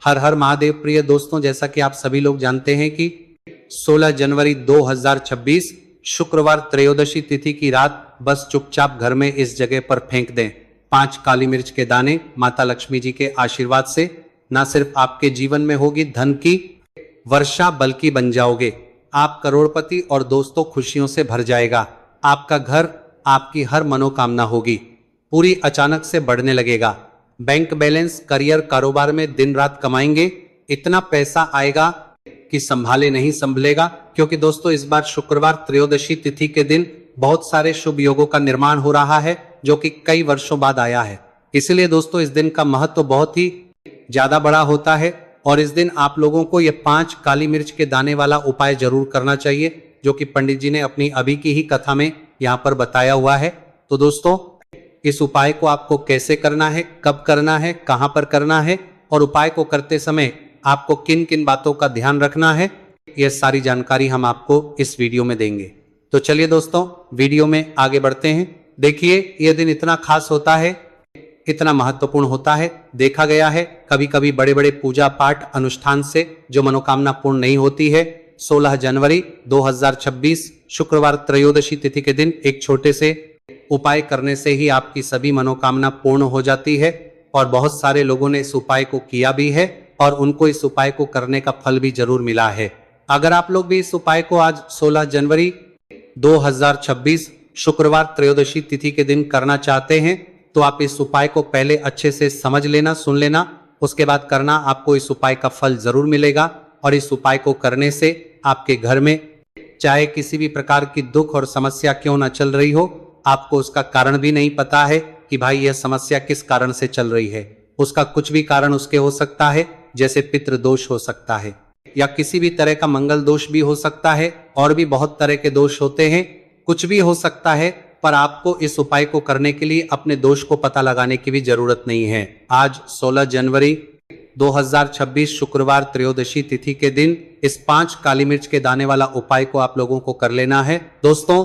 हर हर महादेव। प्रिय दोस्तों, जैसा कि आप सभी लोग जानते हैं कि 16 जनवरी 2026 शुक्रवार त्रयोदशी तिथि की रात बस चुपचाप घर में इस जगह पर फेंक दें 5 काली मिर्च के दाने। माता लक्ष्मी जी के आशीर्वाद से न सिर्फ आपके जीवन में होगी धन की वर्षा, बल्कि बन जाओगे आप करोड़पति और दोस्तों खुशियों से भर जाएगा। आपका घर, आपकी हर मनोकामना होगी पूरी अचानक से बढ़ने लगेगा। बैंक बैलेंस, करियर, कारोबार में दिन रात कमाएंगे, इतना पैसा आएगा कि संभाले नहीं संभलेगा। क्योंकि दोस्तों इस बार शुक्रवार त्रयोदशी तिथि के दिन बहुत सारे शुभ योगों का निर्माण हो रहा है जो कि कई वर्षों बाद आया है। इसलिए दोस्तों इस दिन का महत्व बहुत ही ज्यादा बड़ा होता है और इस दिन आप लोगों को ये 5 काली मिर्च के दाने वाला उपाय जरूर करना चाहिए, जो कि पंडित जी ने अपनी अभी की ही कथा में यहाँ पर बताया हुआ है। तो दोस्तों इस उपाय को आपको कैसे करना है, कब करना है, कहाँ पर करना है और उपाय को करते समय आपको किन किन बातों का ध्यान रखना है, यह सारी जानकारी हम आपको इस वीडियो में देंगे। तो चलिए दोस्तों वीडियो में आगे बढ़ते हैं। देखिए यह दिन इतना खास होता है, इतना महत्वपूर्ण होता है। देखा गया है कभी कभी बड़े बड़े पूजा पाठ अनुष्ठान से जो मनोकामना पूर्ण नहीं होती है, 16 जनवरी 2026 शुक्रवार त्रयोदशी तिथि के दिन एक छोटे से उपाय करने से ही आपकी सभी मनोकामना पूर्ण हो जाती है। और बहुत सारे लोगों ने इस उपाय को किया भी है और उनको इस उपाय को करने का फल भी जरूर मिला है। अगर आप लोग भी इस उपाय को आज 16 जनवरी 2026 शुक्रवार त्रयोदशी तिथि के दिन करना चाहते हैं तो आप इस उपाय को पहले अच्छे से समझ लेना, सुन लेना, उसके बाद करना। आपको इस उपाय का फल जरूर मिलेगा और इस उपाय को करने से आपके घर में चाहे किसी भी प्रकार की दुख और समस्या क्यों ना चल रही हो, आपको उसका कारण भी नहीं पता है कि भाई यह समस्या किस कारण से चल रही है, उसका कुछ भी कारण उसके हो सकता है। जैसे पितृ दोष हो सकता है या किसी भी तरह का मंगल दोष भी हो सकता है, और भी बहुत तरह के दोष होते हैं, कुछ भी हो सकता है। पर आपको इस उपाय को करने के लिए अपने दोष को पता लगाने की भी जरूरत नहीं है। आज 16 जनवरी 2026 शुक्रवार त्रयोदशी तिथि के दिन इस 5 काली मिर्च के दाने वाला उपाय को आप लोगों को कर लेना है। दोस्तों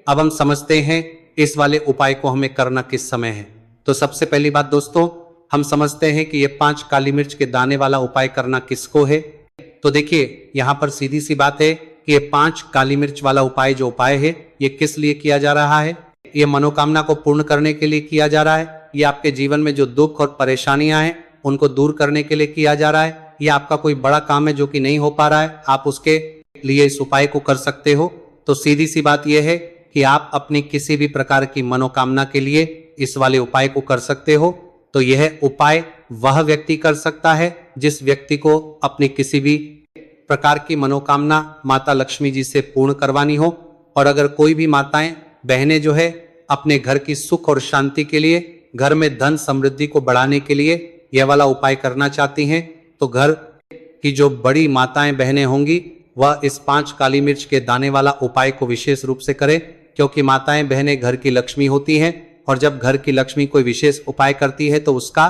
अब हम समझते हैं इस वाले उपाय को हमें करना किस समय है। तो सबसे पहली बात दोस्तों हम समझते हैं कि ये 5 काली मिर्च के दाने वाला उपाय करना किसको है। तो देखिए यहाँ पर सीधी सी बात है कि ये 5 काली मिर्च वाला उपाय जो उपाय है ये किस लिए किया जा रहा है। ये मनोकामना को पूर्ण करने के लिए किया जा रहा है। ये आपके जीवन में जो दुख और परेशानियां हैं उनको दूर करने के लिए किया जा रहा है। ये आपका कोई बड़ा काम है जो कि नहीं हो पा रहा है, आप उसके लिए इस उपाय को कर सकते हो। तो सीधी सी बात यह है कि आप अपनी किसी भी प्रकार की मनोकामना के लिए इस वाले उपाय को कर सकते हो। तो यह उपाय वह व्यक्ति कर सकता है जिस व्यक्ति को अपनी किसी भी प्रकार की मनोकामना माता लक्ष्मी जी से पूर्ण करवानी हो। और अगर कोई भी माताएं बहनें जो है अपने घर की सुख और शांति के लिए, घर में धन समृद्धि को बढ़ाने के लिए यह वाला उपाय करना चाहती हैं, तो घर की जो बड़ी माताएं बहनें होंगी वह इस 5 काली मिर्च के दाने वाला उपाय को विशेष रूप से करें। क्योंकि माताएं बहनें घर की लक्ष्मी होती हैं और जब घर की लक्ष्मी कोई विशेष उपाय करती है तो उसका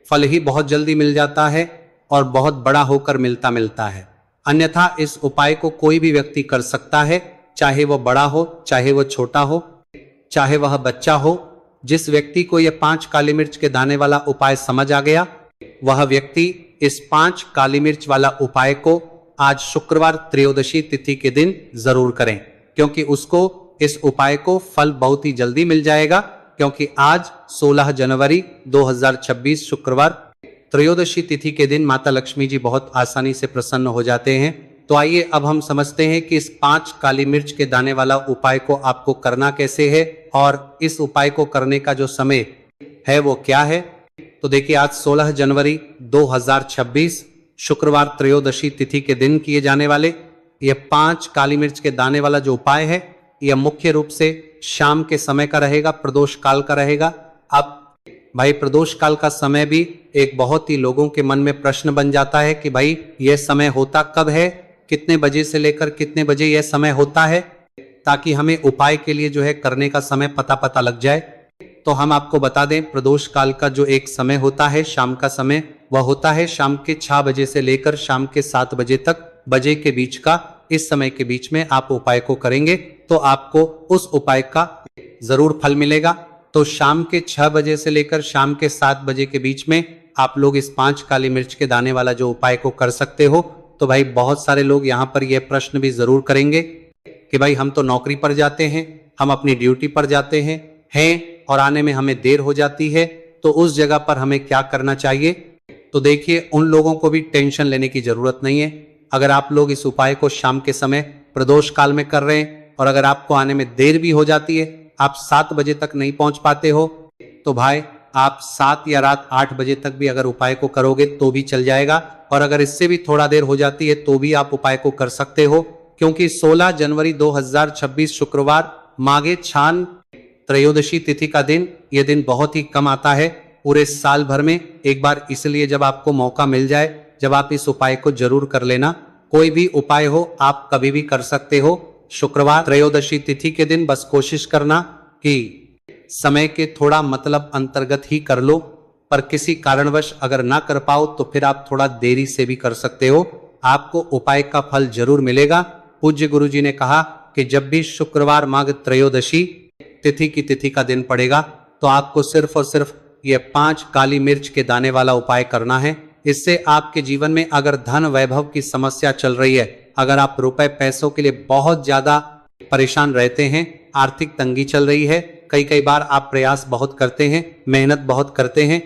फल ही बहुत जल्दी मिल जाता है और बहुत बड़ा होकर मिलता है। अन्यथा इस उपाय को कोई भी व्यक्ति कर सकता है, चाहे वह बड़ा हो, चाहे वह छोटा हो, चाहे वह बच्चा हो। जिस व्यक्ति को यह 5 काली मिर्च के दाने वाला उपाय समझ आ गया वह व्यक्ति इस 5 काली मिर्च वाला उपाय को आज शुक्रवार त्रयोदशी तिथि के दिन जरूर करें, क्योंकि उसको इस उपाय को फल बहुत ही जल्दी मिल जाएगा। क्योंकि आज 16 जनवरी 2026 शुक्रवार त्रयोदशी तिथि के दिन माता लक्ष्मी जी बहुत आसानी से प्रसन्न हो जाते हैं। तो आइए अब हम समझते हैं कि इस 5 काली मिर्च के दाने वाला उपाय को आपको करना कैसे है और इस उपाय को करने का जो समय है वो क्या है। तो देखिए आज 16 जनवरी 2026 शुक्रवार त्रयोदशी तिथि के दिन किए जाने वाले ये 5 काली मिर्च के दाने वाला जो उपाय है यह मुख्य रूप से शाम के समय का रहेगा, प्रदोष काल का रहेगा। अब भाई प्रदोष काल का समय भी एक बहुत ही लोगों के मन में प्रश्न बन जाता है कि भाई यह समय होता कब है, कितने बजे से लेकर कितने बजे यह समय होता है, ताकि हमें उपाय के लिए जो है करने का समय पता लग जाए। तो हम आपको बता दें प्रदोष काल का जो एक समय होता है शाम का समय, वह होता है शाम के 6 बजे से लेकर शाम के 7 बजे तक, बजे के बीच का। इस समय के बीच में आप उपाय को करेंगे तो आपको उस उपाय का जरूर फल मिलेगा। तो शाम के 6 बजे से लेकर शाम के 7 बजे के बीच में आप लोग इस 5 काली मिर्च के दाने वाला जो उपाय को कर सकते हो। तो भाई बहुत सारे लोग यहाँ पर यह प्रश्न भी जरूर करेंगे कि भाई हम तो नौकरी पर जाते हैं, हम अपनी ड्यूटी पर जाते हैं और आने में हमें देर हो जाती है, तो उस जगह पर हमें क्या करना चाहिए। तो देखिए, उन लोगों को भी टेंशन लेने की जरूरत नहीं है। अगर आप लोग इस उपाय को शाम के समय प्रदोष काल में कर रहे हैं और अगर आपको आने में देर भी हो जाती है, आप 7 बजे तक नहीं पहुंच पाते हो, तो भाई आप 7 या रात 8 बजे तक भी अगर उपाय को करोगे तो भी चल जाएगा। और अगर इससे भी थोड़ा देर हो जाती है तो भी आप उपाय को कर सकते हो, क्योंकि 16 जनवरी 2026 शुक्रवार माघे छान त्रयोदशी तिथि का दिन, यह दिन बहुत ही कम आता है पूरे साल भर में एक बार। इसलिए जब आपको मौका मिल जाए, जब आप इस उपाय को जरूर कर लेना। कोई भी उपाय हो आप कभी भी कर सकते हो। शुक्रवार त्रयोदशी तिथि के दिन बस कोशिश करना कि समय के थोड़ा मतलब अंतर्गत ही कर लो, पर किसी कारणवश अगर ना कर पाओ तो फिर आप थोड़ा देरी से भी कर सकते हो, आपको उपाय का फल जरूर मिलेगा। पूज्य गुरुजी ने कहा कि जब भी शुक्रवार माघ त्रयोदशी तिथि की तिथि का दिन पड़ेगा तो आपको सिर्फ और सिर्फ ये 5 काली मिर्च के दाने वाला उपाय करना है। इससे आपके जीवन में अगर धन वैभव की समस्या चल रही है, अगर आप रुपए पैसों के लिए बहुत ज्यादा परेशान रहते हैं, आर्थिक तंगी चल रही है, कई बार आप प्रयास बहुत करते हैं, मेहनत बहुत करते हैं,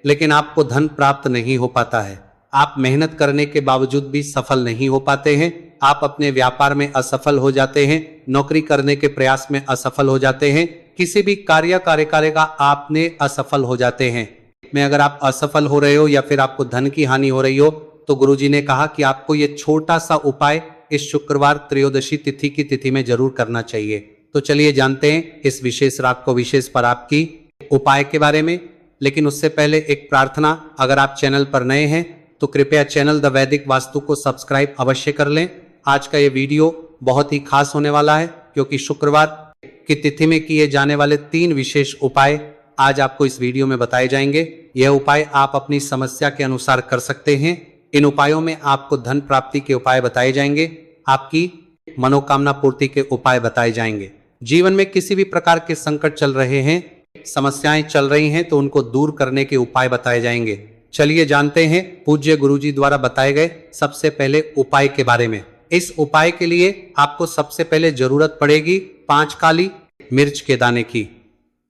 लेकिन आपको धन प्राप्त नहीं हो पाता है, आप मेहनत करने के बावजूद भी सफल नहीं हो पाते हैं, आप अपने व्यापार में असफल हो जाते हैं, नौकरी करने के प्रयास में असफल हो जाते हैं, किसी भी कार्य का आपने असफल हो जाते हैं। में अगर आप असफल हो रहे हो या फिर आपको धन की हानि हो रही हो, तो गुरुजी ने कहा कि आपको ये छोटा सा उपाय इस शुक्रवार त्रयोदशी तिथि की तिथि में जरूर करना चाहिए। तो चलिए जानते हैं इस विशेष रात को विशेष पर आपकी उपाय के बारे में। लेकिन उससे पहले एक प्रार्थना, अगर आप चैनल पर नए हैं तो कृपया चैनल द वैदिक वास्तु को सब्सक्राइब अवश्य कर लें। आज का ये वीडियो बहुत ही खास होने वाला है, क्योंकि शुक्रवार की तिथि में किए जाने वाले 3 विशेष उपाय आज आपको इस वीडियो में बताए जाएंगे। यह उपाय आप अपनी समस्या के अनुसार कर सकते हैं। इन उपायों में आपको धन प्राप्ति के उपाय बताए जाएंगे, आपकी मनोकामना पूर्ति के उपाय बताए जाएंगे। जीवन में किसी भी प्रकार के संकट चल रहे हैं, समस्याएं चल रही हैं, तो उनको दूर करने के उपाय बताए जाएंगे। चलिए जानते हैं पूज्य गुरुजी द्वारा बताए गए सबसे पहले उपाय के बारे में। इस उपाय के लिए आपको सबसे पहले जरूरत पड़ेगी 5 काली मिर्च के दाने की।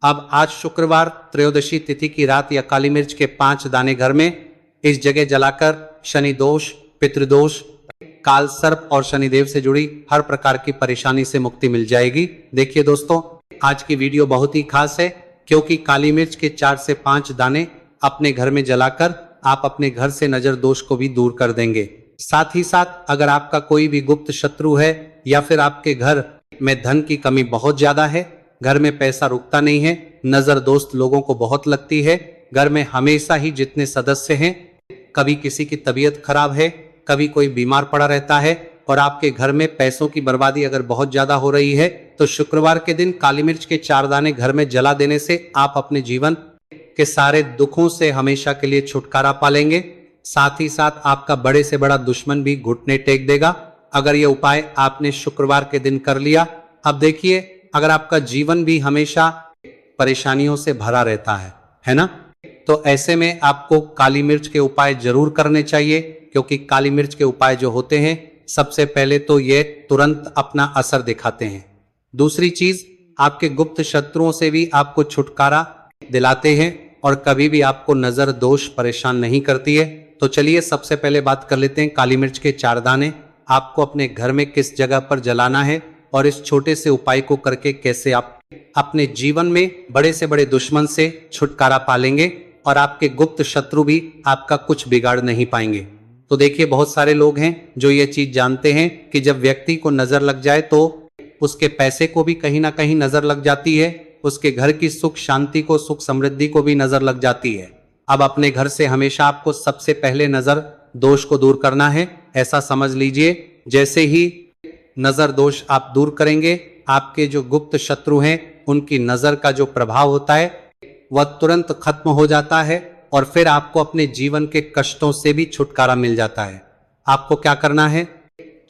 अब आज शुक्रवार त्रयोदशी तिथि की रात या काली मिर्च के 5 दाने घर में इस जगह जलाकर शनि दोष, पितृदोष, काल सर्प और शनिदेव से जुड़ी हर प्रकार की परेशानी से मुक्ति मिल जाएगी। देखिए दोस्तों, आज की वीडियो बहुत ही खास है, क्योंकि काली मिर्च के 4 से 5 दाने अपने घर में जलाकर आप अपने घर से नजर दोष को भी दूर कर देंगे। साथ ही साथ अगर आपका कोई भी गुप्त शत्रु है या फिर आपके घर में धन की कमी बहुत ज्यादा है, घर में पैसा रुकता नहीं है, नजर दोस्त लोगों को बहुत लगती है, घर में हमेशा ही जितने सदस्य हैं, कभी किसी की तबीयत खराब है, कभी कोई बीमार पड़ा रहता है और आपके घर में पैसों की बर्बादी अगर बहुत ज्यादा हो रही है, तो शुक्रवार के दिन काली मिर्च के 4 दाने घर में जला देने से आप अपने जीवन के सारे दुखों से हमेशा के लिए छुटकारा पालेंगे। साथ ही साथ आपका बड़े से बड़ा दुश्मन भी घुटने टेक देगा अगर यह उपाय आपने शुक्रवार के दिन कर लिया। अब देखिए, अगर आपका जीवन भी हमेशा परेशानियों से भरा रहता है ना, तो ऐसे में आपको काली मिर्च के उपाय जरूर करने चाहिए, क्योंकि काली मिर्च के उपाय जो होते हैं, सबसे पहले तो ये तुरंत अपना असर दिखाते हैं। दूसरी चीज, आपके गुप्त शत्रुओं से भी आपको छुटकारा दिलाते हैं और कभी भी आपको नजर दोष परेशान नहीं करती है। तो चलिए सबसे पहले बात कर लेते हैं काली मिर्च के 4 दाने आपको अपने घर में किस जगह पर जलाना है और इस छोटे से उपाय को करके कैसे आप अपने जीवन में बड़े से बड़े दुश्मन से छुटकारा पालेंगे और आपके गुप्त शत्रु भी आपका कुछ बिगाड़ नहीं पाएंगे। तो देखिए, बहुत सारे लोग हैं जो ये चीज जानते हैं कि जब व्यक्ति को नजर लग जाए तो उसके पैसे को भी कहीं ना कहीं नजर लग जाती है, उसके घर की सुख शांति को, सुख समृद्धि को भी नजर लग जाती है। अब अपने घर से हमेशा आपको सबसे पहले नजर दोष को दूर करना है। ऐसा समझ लीजिए, जैसे ही नजर दोष आप दूर करेंगे, आपके जो गुप्त शत्रु हैं उनकी नजर का जो प्रभाव होता है वह तुरंत खत्म हो जाता है और फिर आपको अपने जीवन के कष्टों से भी छुटकारा मिल जाता है। आपको क्या करना है,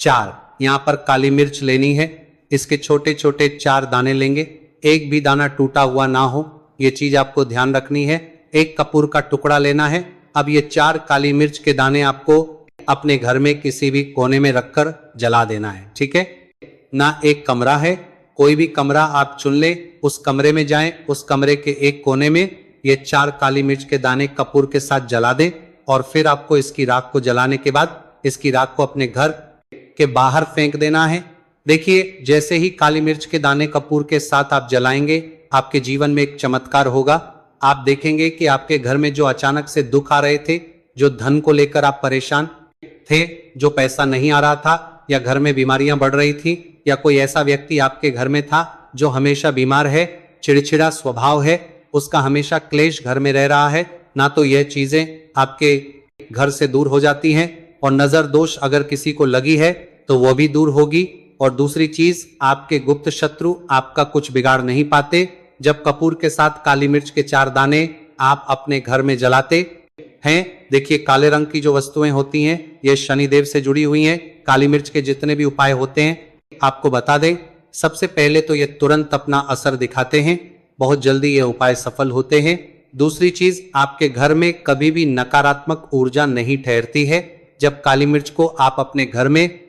4 यहाँ पर काली मिर्च लेनी है। इसके छोटे छोटे 4 दाने लेंगे, एक भी दाना टूटा हुआ ना हो, ये चीज आपको ध्यान रखनी है। एक कपूर का टुकड़ा लेना है अब ये 4 काली मिर्च के दाने आपको अपने घर में किसी भी कोने में रखकर जला देना है, ठीक है ना। एक कमरा है, कोई भी कमरा आप चुन ले, उस कमरे में जाएं, उस कमरे के एक कोने में ये 4 काली मिर्च के दाने कपूर के साथ जला दें और फिर आपको इसकी राख को जलाने के बाद इसकी राख को अपने घर के बाहर फेंक देना है। देखिए, जैसे ही काली मिर्च के दाने कपूर के साथ आप जलाएंगे, आपके जीवन में एक चमत्कार होगा। आप देखेंगे कि आपके घर में जो अचानक से दुख आ रहे थे, जो धन को लेकर आप परेशान थे, जो पैसा नहीं आ रहा था, या घर में बीमारियां बढ़ रही थी, या कोई ऐसा व्यक्ति आपके घर में था जो हमेशा बीमार है, चिड़चिड़ा स्वभाव है, उसका हमेशा क्लेश घर में रह रहा है ना, तो यह चीजें आपके घर से दूर हो जाती हैं। और नजर दोष अगर किसी को लगी है तो वो भी दूर होगी। और दूसरी चीज, आपके गुप्त शत्रु आपका कुछ बिगाड़ नहीं पाते। जब कपूर के साथ काली मिर्च के 4 दाने आप अपने घर में जलाते हैं, देखिए काले रंग की जो वस्तुएं होती हैं ये शनिदेव से जुड़ी हुई हैं। काली मिर्च के जितने भी उपाय होते हैं आपको बता दें, सबसे पहले तो ये तुरंत अपना असर दिखाते हैं, बहुत जल्दी ये उपाय सफल होते हैं। दूसरी चीज, आपके घर में कभी भी नकारात्मक ऊर्जा नहीं ठहरती है। जब काली मिर्च को आप अपने घर में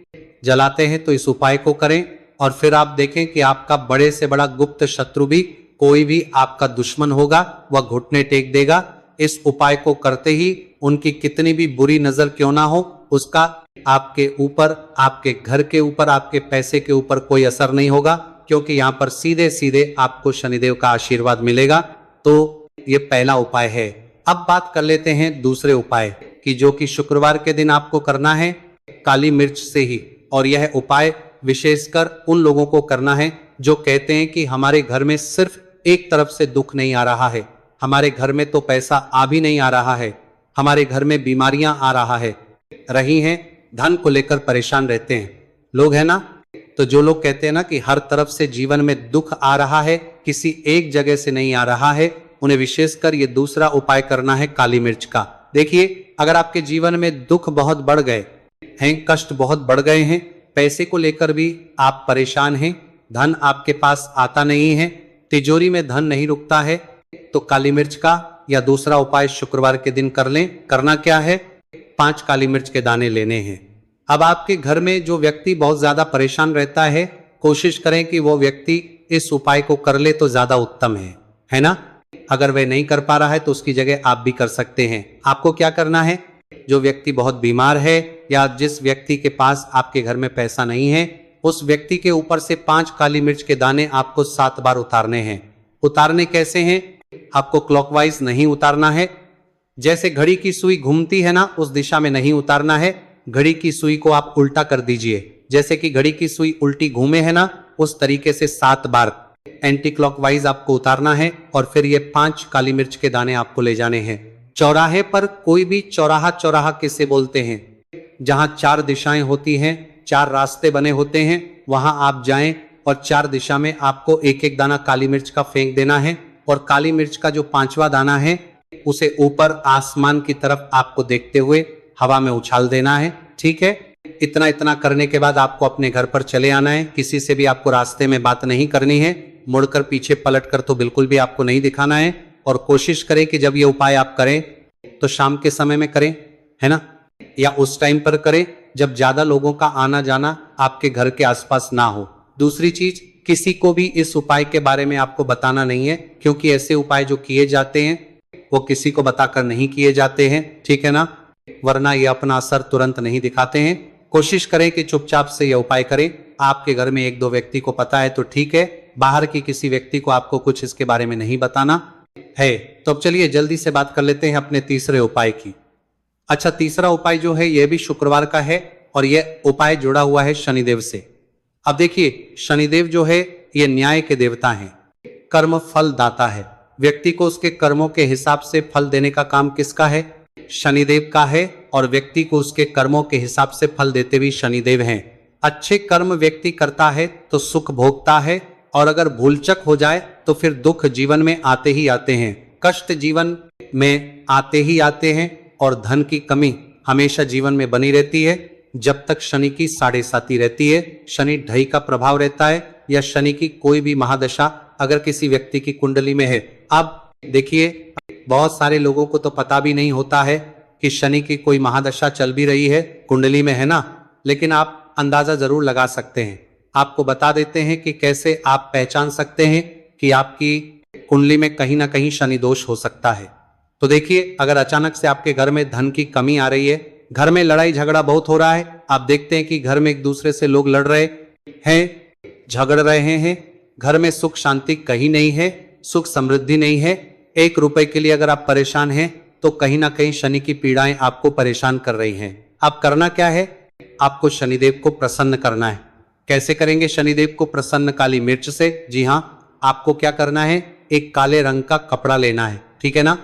जलाते हैं तो इस उपाय को करें और फिर आप देखें कि आपका बड़े से बड़ा गुप्त शत्रु भी, कोई भी आपका दुश्मन होगा, वह घुटने टेक देगा। इस उपाय को करते ही उनकी कितनी भी बुरी नजर क्यों ना हो, उसका आपके ऊपर, आपके घर के ऊपर, आपके पैसे के ऊपर कोई असर नहीं होगा, क्योंकि यहाँ पर सीधे सीधे आपको शनिदेव का आशीर्वाद मिलेगा। तो ये पहला उपाय है। अब बात कर लेते हैं दूसरे उपाय की, जो कि शुक्रवार के दिन आपको करना है काली मिर्च से ही। और यह उपाय विशेषकर उन लोगों को करना है जो कहते हैं कि हमारे घर में सिर्फ एक तरफ से दुख नहीं आ रहा है, हमारे घर में तो पैसा आ भी नहीं आ रहा है, हमारे घर में बीमारियां आ रहा है रही हैं, धन को लेकर परेशान रहते हैं लोग, है ना। तो जो लोग कहते हैं ना कि हर तरफ से जीवन में दुख आ रहा है, किसी एक जगह से नहीं आ रहा है, उन्हें विशेषकर ये दूसरा उपाय करना है काली मिर्च का। देखिए, अगर आपके जीवन में दुख बहुत बढ़ गए हैं, कष्ट बहुत बढ़ गए हैं, पैसे को लेकर भी आप परेशान हैं, धन आपके पास आता नहीं है, तिजोरी में धन नहीं रुकता है, तो काली मिर्च का या दूसरा उपाय शुक्रवार के दिन कर लें। करना क्या है, 5 काली मिर्च के दाने लेने हैं। अब आपके घर में जो व्यक्ति बहुत ज्यादा परेशान रहता है, कोशिश करें कि वो व्यक्ति इस उपाय को कर ले तो ज्यादा उत्तम है ना। अगर वह नहीं कर पा रहा है तो उसकी जगह आप भी कर सकते हैं। आपको क्या करना है, जो व्यक्ति बहुत बीमार है या जिस व्यक्ति के पास आपके घर में पैसा नहीं है, उस व्यक्ति के ऊपर से 5 काली मिर्च के दाने आपको 7 बार उतारने हैं। उतारने कैसे हैं, आपको क्लॉकवाइज नहीं उतारना है, जैसे घड़ी की सुई घूमती है ना, उस दिशा में नहीं उतारना है। घड़ी की सुई को आप उल्टा कर दीजिए, जैसे कि घड़ी की सुई उल्टी घूमे है ना, उस तरीके से 7 बार एंटी क्लॉकवाइज आपको उतारना है। और फिर ये 5 काली मिर्च के दाने आपको ले जाने हैं। चौराहे पर, कोई भी चौराहा, चौराहा किसे बोलते हैं, जहां 4 दिशाएं होती हैं, 4 रास्ते बने होते हैं, वहां आप जाएं और 4 दिशा में आपको एक एक दाना काली मिर्च का फेंक देना है। और काली मिर्च का जो 5वां दाना है उसे ऊपर आसमान की तरफ आपको देखते हुए हवा में उछाल देना है, ठीक है। इतना करने के बाद आपको अपने घर पर चले आना है। किसी से भी आपको रास्ते में बात नहीं करनी है, मुड़कर पीछे पलटकर तो बिल्कुल भी आपको नहीं दिखाना है। और कोशिश करें कि जब ये उपाय आप करें तो शाम के समय में करें, है ना, या उस टाइम पर करें जब ज्यादा लोगों का आना जाना आपके घर के आसपास ना हो। दूसरी चीज, किसी को भी इस उपाय के बारे में आपको बताना नहीं है, क्योंकि ऐसे उपाय जो किए जाते हैं वो किसी को बताकर नहीं किए जाते हैं, ठीक है ना, वरना ये अपना असर तुरंत नहीं दिखाते हैं। कोशिश करें कि चुपचाप से यह उपाय करें। आपके घर में 1-2 व्यक्ति को पता है तो ठीक है, बाहर की किसी व्यक्ति को आपको कुछ इसके बारे में नहीं बताना है। तो अब चलिए जल्दी से बात कर लेते हैं अपने तीसरे उपाय की। अच्छा, तीसरा उपाय जो है यह भी शुक्रवार का है और यह उपाय जुड़ा हुआ है शनिदेव से। अब देखिए, शनिदेव जो है ये न्याय के देवता हैं, कर्म फल दाता है। व्यक्ति को उसके कर्मों के हिसाब से फल देने का काम किसका है, शनिदेव का है। और व्यक्ति को उसके कर्मों के हिसाब से फल देते भी शनिदेव हैं। अच्छे कर्म व्यक्ति करता है तो सुख भोगता है, और अगर भूलचक हो जाए तो फिर दुख जीवन में आते ही आते हैं, कष्ट जीवन में आते ही आते हैं, और धन की कमी हमेशा जीवन में बनी रहती है जब तक शनि की 7.5 रहती है, शनि ढाई का प्रभाव रहता है, या शनि की कोई भी महादशा अगर किसी व्यक्ति की कुंडली में है। अब देखिए, बहुत सारे लोगों को तो पता भी नहीं होता है कि शनि की कोई महादशा चल भी रही है कुंडली में, है ना, लेकिन आप अंदाजा जरूर लगा सकते हैं। आपको बता देते हैं कि कैसे आप पहचान सकते हैं कि आपकी कुंडली में कहीं ना कहीं शनि दोष हो सकता है। तो देखिए, अगर अचानक से आपके घर में धन की कमी आ रही है, घर में लड़ाई झगड़ा बहुत हो रहा है, आप देखते हैं कि घर में एक दूसरे से लोग लड़ रहे हैं, झगड़ रहे हैं, घर में सुख शांति कहीं नहीं है, सुख समृद्धि नहीं है, 1 रुपए के लिए अगर आप परेशान हैं तो कहीं ना कहीं शनि की पीड़ाएं आपको परेशान कर रही हैं। अब करना क्या है, आपको शनिदेव को प्रसन्न करना है। कैसे करेंगे शनिदेव को प्रसन्न? काली मिर्च से। जी हाँ, आपको क्या करना है, एक काले रंग का कपड़ा लेना है, ठीक है ना,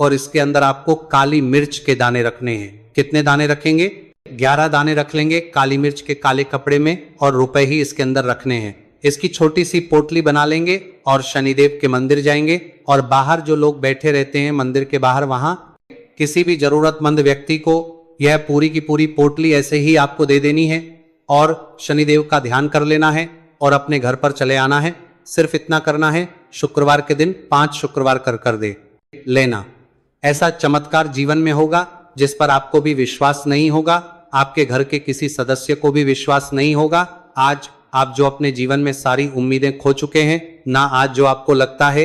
और इसके अंदर आपको काली मिर्च के दाने रखने हैं। कितने दाने रखेंगे? 11 दाने रख लेंगे काली मिर्च के काले कपड़े में, और रुपए ही इसके अंदर रखने हैं। इसकी छोटी सी पोटली बना लेंगे और शनिदेव के मंदिर जाएंगे, और बाहर जो लोग बैठे रहते हैं मंदिर के बाहर, वहां किसी भी जरूरतमंद व्यक्ति को यह पूरी की पूरी पोटली ऐसे ही आपको दे देनी है, और शनिदेव का ध्यान कर लेना है और अपने घर पर चले आना है। सिर्फ इतना करना है, शुक्रवार के दिन 5 शुक्रवार कर दे लेना। ऐसा चमत्कार जीवन में होगा जिस पर आपको भी विश्वास नहीं होगा, आपके घर के किसी सदस्य को भी विश्वास नहीं होगा। आज आप जो अपने जीवन में सारी उम्मीदें खो चुके हैं ना, आज जो आपको लगता है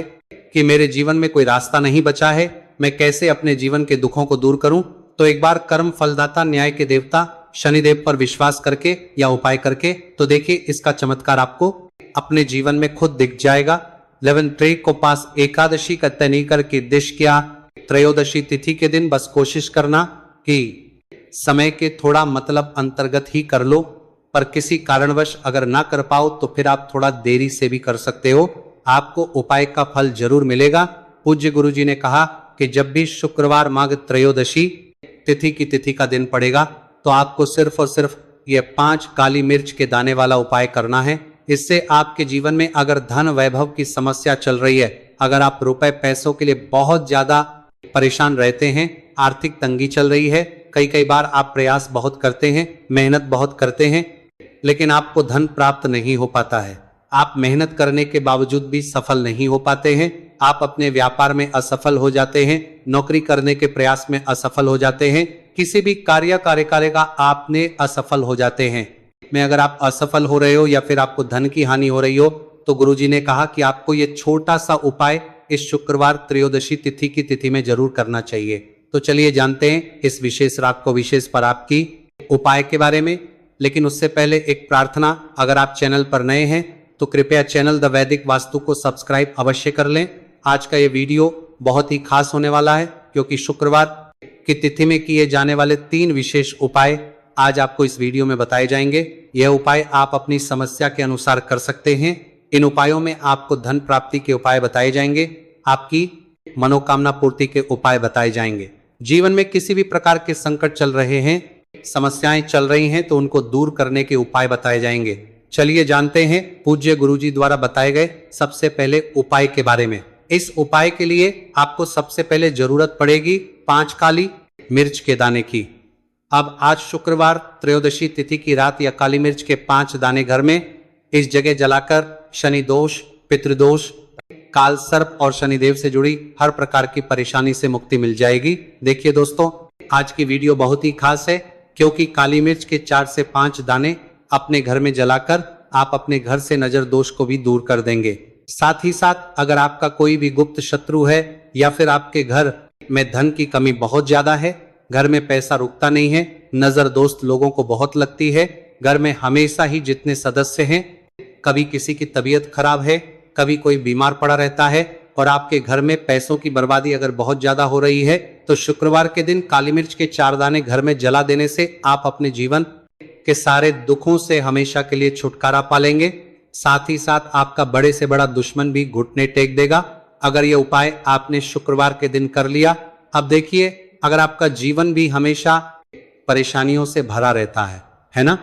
कि मेरे जीवन में कोई रास्ता नहीं बचा है, मैं कैसे अपने जीवन के दुखों को दूर करूं, तो एक बार कर्म फलदाता न्याय के देवता शनिदेव पर विश्वास करके या उपाय करके तो देखिए, इसका चमत्कार आपको अपने जीवन में खुद दिख जाएगा। 11 तारीख को पास एकादशी का तय नहीं करके दिश क्या, त्रयोदशी तिथि के दिन बस कोशिश करना कि समय के थोड़ा मतलब अंतर्गत ही कर लो, पर किसी कारणवश अगर ना कर पाओ तो फिर आप थोड़ा देरी से भी कर सकते हो, आपको उपाय का फल जरूर मिलेगा। पूज्य गुरुजी ने कहा कि जब भी शुक्रवार माघ त्रयोदशी तिथि की तिथि का दिन पड़ेगा तो आपको सिर्फ और सिर्फ ये 5 काली मिर्च के दाने वाला उपाय करना है। इससे आपके जीवन में अगर धन वैभव की समस्या चल रही है, अगर आप रुपए पैसों के लिए बहुत ज्यादा परेशान रहते हैं, आर्थिक तंगी चल रही है, कई बार आप प्रयास बहुत करते हैं, मेहनत बहुत करते हैं, लेकिन आपको धन प्राप्त नहीं हो पाता है, आप मेहनत करने के बावजूद भी सफल नहीं हो पाते हैं, आप अपने व्यापार में असफल हो जाते हैं, नौकरी करने के प्रयास में असफल हो जाते हैं, किसी भी कार्य का आपने असफल हो जाते हैं। में अगर आप असफल हो रहे हो या फिर आपको धन की हानि हो रही हो, तो गुरुजी ने कहा कि आपको ये छोटा सा उपाय इस शुक्रवार त्रयोदशी तिथि की तिथि में जरूर करना चाहिए। तो चलिए जानते हैं इस विशेष रात को विशेष पर आपकी उपाय के बारे में। लेकिन उससे पहले एक प्रार्थना, अगर आप चैनल पर नए हैं तो कृपया चैनल द वैदिक वास्तु को सब्सक्राइब अवश्य कर लें। आज का ये वीडियो बहुत ही खास होने वाला है, क्योंकि शुक्रवार की तिथि में किए जाने वाले 3 विशेष उपाय आज आपको इस वीडियो में बताए जाएंगे। यह उपाय आप अपनी समस्या के अनुसार कर सकते हैं। इन उपायों में आपको धन प्राप्ति के उपाय बताए जाएंगे, आपकी मनोकामना पूर्ति के उपाय बताए जाएंगे। जीवन में किसी भी प्रकार के संकट चल रहे हैं, समस्याएं चल रही हैं, तो उनको दूर करने के उपाय बताए जाएंगे। चलिए जानते हैं पूज्य गुरुजी द्वारा बताए गए सबसे पहले उपाय के बारे में। इस उपाय के लिए आपको सबसे पहले जरूरत पड़ेगी 5 काली मिर्च के दाने की। अब आज शुक्रवार त्रयोदशी तिथि की रात या काली मिर्च के 5 दाने घर में इस जगह जलाकर शनि दोष, पितृदोष, काल सर्प और शनिदेव से जुड़ी हर प्रकार की परेशानी से मुक्ति मिल जाएगी। देखिए दोस्तों, आज की वीडियो बहुत ही खास है, क्योंकि काली मिर्च के 4 से 5 दाने अपने घर में जलाकर आप अपने घर से नजर दोष को भी दूर कर देंगे। साथ ही साथ अगर आपका कोई भी गुप्त शत्रु है या फिर आपके घर में धन की कमी बहुत ज्यादा है, घर में पैसा रुकता नहीं है, नजर दोस्त लोगों को बहुत लगती है, घर में हमेशा ही जितने सदस्य हैं, कभी किसी की तबीयत खराब है, कभी कोई बीमार पड़ा रहता है, और आपके घर में पैसों की बर्बादी अगर बहुत ज्यादा हो रही है, तो शुक्रवार के दिन काली मिर्च के 4 दाने घर में जला देने से आप अपने जीवन के सारे दुखों से हमेशा के लिए छुटकारा पा लेंगे। साथ ही साथ आपका बड़े से बड़ा दुश्मन भी घुटने टेक देगा अगर ये उपाय आपने शुक्रवार के दिन कर लिया। अब देखिए, अगर आपका जीवन भी हमेशा परेशानियों से भरा रहता है ना,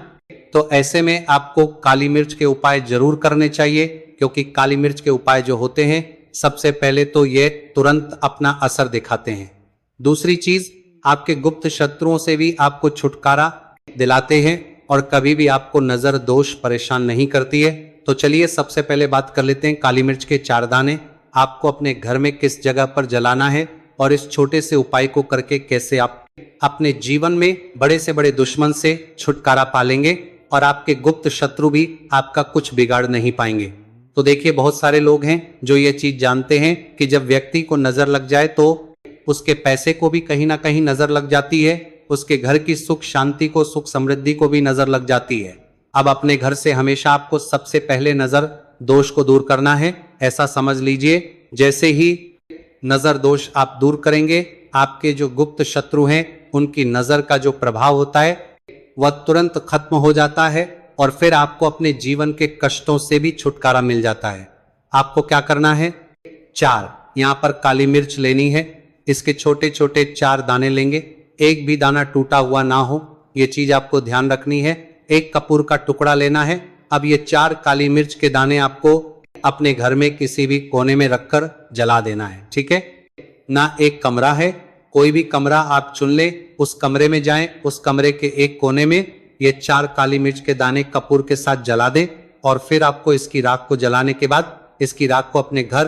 तो ऐसे में आपको काली मिर्च के उपाय जरूर करने चाहिए, क्योंकि काली मिर्च के उपाय जो होते हैं, सबसे पहले तो ये तुरंत अपना असर दिखाते हैं। दूसरी चीज, आपके गुप्त शत्रुओं से भी आपको छुटकारा दिलाते हैं और कभी भी आपको नजर दोष परेशान नहीं करती है। तो चलिए सबसे पहले बात कर लेते हैं काली मिर्च के 4 दाने आपको अपने घर में किस जगह पर जलाना है और इस छोटे से उपाय को करके कैसे आप अपने जीवन में बड़े से बड़े दुश्मन से छुटकारा पालेंगे और आपके गुप्त शत्रु भी आपका कुछ बिगाड़ नहीं पाएंगे। तो देखिए, बहुत सारे लोग हैं जो ये चीज जानते हैं कि जब व्यक्ति को नजर लग जाए तो उसके पैसे को भी कहीं ना कहीं नजर लग जाती है, उसके घर की सुख शांति को, सुख समृद्धि को भी नजर लग जाती है। अब अपने घर से हमेशा आपको सबसे पहले नजर दोष को दूर करना है। ऐसा समझ लीजिए, जैसे ही नजर दोष आप दूर करेंगे, आपके जो गुप्त शत्रु हैं उनकी नजर का जो प्रभाव होता है वह तुरंत खत्म हो जाता है और फिर आपको अपने जीवन के कष्टों से भी छुटकारा मिल जाता है। आपको क्या करना है, 4 यहाँ पर काली मिर्च लेनी है। इसके छोटे छोटे 4 दाने लेंगे, एक भी दाना टूटा हुआ ना हो, ये चीज आपको ध्यान रखनी है। एक कपूर का टुकड़ा लेना है। अब ये 4 काली मिर्च के दाने आपको अपने घर में किसी भी कोने में रखकर जला देना है, ठीक है ना। एक कमरा है, कोई भी कमरा आप चुन ले, उस कमरे में जाएं, उस कमरे के एक कोने में ये 4 काली मिर्च के दाने कपूर के साथ जला दें और फिर आपको इसकी राख को जलाने के बाद इसकी राख को अपने घर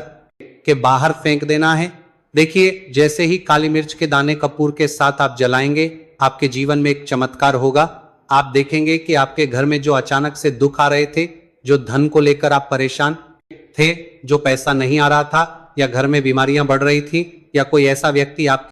के बाहर फेंक देना है। देखिए, जैसे ही काली मिर्च के दाने कपूर के साथ आप जलाएंगे, आपके जीवन में एक चमत्कार होगा। आप देखेंगे कि आपके घर में जो अचानक से दुख आ रहे थे, जो धन को लेकर आप परेशान थे, जो पैसा नहीं आ रहा था, या घर में बीमारियां बढ़ रही थी, या कोई ऐसा व्यक्ति आप